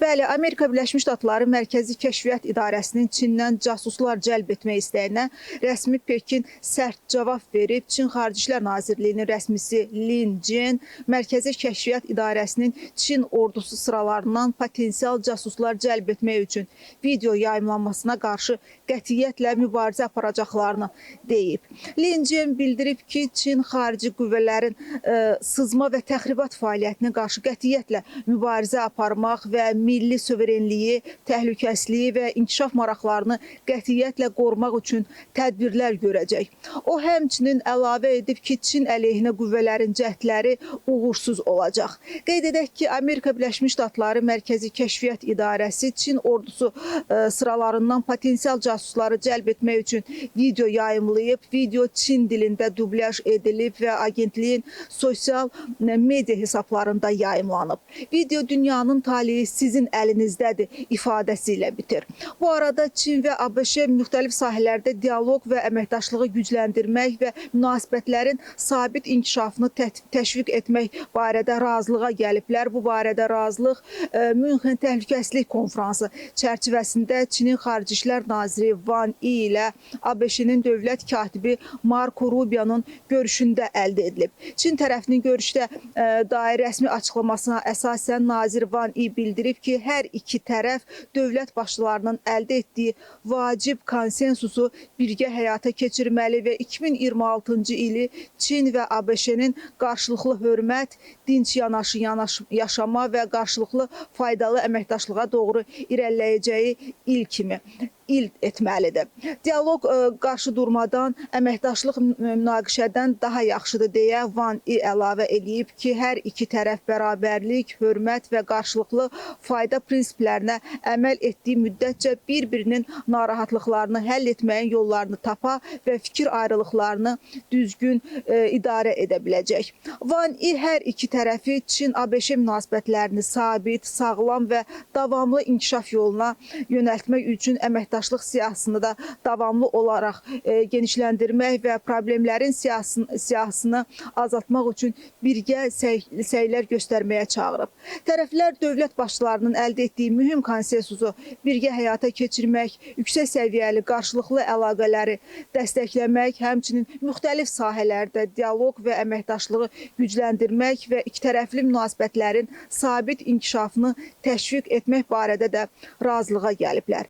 Bəli, Amerika Birləşmiş Ştatları Mərkəzi Kəşfiyyat İdarəsinin Çindən casuslar cəlb etmək istəyinə rəsmi Pekin sərt cavab verib. Çin Xarici İşlər Nazirliyinin rəsmisi Lin Jian Mərkəzi Kəşfiyyat İdarəsinin Çin ordusu sıralarından potensial casuslar cəlb etmək üçün video yayımlanmasına qarşı qətiyyətlə mübarizə aparacaqlarını deyib. Lin Jian bildirib ki, Çin xarici qüvvələrin sızma və təxribat fəaliyyətinə qarşı qətiyyətlə mübarizə aparmaq və milli suverenliyi, təhlükəsizliyi və inkişaf maraqlarını qətiyyətlə qorumaq üçün tədbirlər görəcək. O həmçinin əlavə edib ki, Çin əleyhinə qüvvələrin cəhdləri uğursuz olacaq. Qeyd edək ki, Amerika Birləşmiş Ştatları Mərkəzi Kəşfiyyat İdarəsi Çin ordusu sıralarından potensial casusları cəlb etmək üçün video yayımlayıb. Video Çin dilində dublyaj edilib və agentliyin sosial media hesablarında yayımlanıb. Video dünyanın taleyi sizin əlinizdədir ifadəsi ilə bitir. Bu arada Çin və ABŞ müxtəlif sahələrdə dialoq və əməkdaşlığı gücləndirmək və münasibətlərin sabit inkişafını təşviq etmək barədə razılığa gəliblər. Bu barədə razılıq Münxen Təhlükəsizlik Konfransı çərçivəsində Çinin Xarici İşlər Naziri Wang Yi ilə ABŞ-nin dövlət katibi Marco Rubio'nun görüşündə əldə edilib. Çin tərəfinin görüşdə dair rəsmi açıqlamasına əsasən nazir Wang Yi bildirib ki, hər iki tərəf dövlət başçılarının əldə etdiyi vacib konsensusu birgə həyata keçirməli və 2026-cı ili Çin və ABŞ-nin qarşılıqlı hörmət, dinc yanaşı yaşama və qarşılıqlı faydalı əməkdaşlığa doğru irəliləyəcəyi il etməlidir. Dialoq qarşıdurmadan, əməkdaşlıq münaqişədən daha yaxşıdır deyə Wang Yi əlavə edib ki, hər iki tərəf bərabərlik, hörmət və qarşılıqlı fayda prinsiplərinə əməl etdiyi müddətcə bir-birinin narahatlıqlarını həll etməyin yollarını tapa və fikir ayrılıqlarını düzgün idarə edə biləcək. Wang Yi hər iki tərəfi Çin-ABŞ münasibətlərini sabit, sağlam və davamlı inkişaf yoluna yönəltmək üçün əməkdaşlıq siyasını da davamlı olaraq genişləndirmək və problemlərin siyasını azaltmaq üçün birgə səylər göstərməyə çağırıb. Tərəflər dövlət başçılarının əldə etdiyi mühüm konsensusu birgə həyata keçirmək, yüksək səviyyəli qarşılıqlı əlaqələri dəstəkləmək, həmçinin müxtəlif sahələrdə dialoq və əməkdaşlığı gücləndirmək və ikitərəfli münasibətlərin sabit inkişafını təşviq etmək barədə də razılığa gəliblər.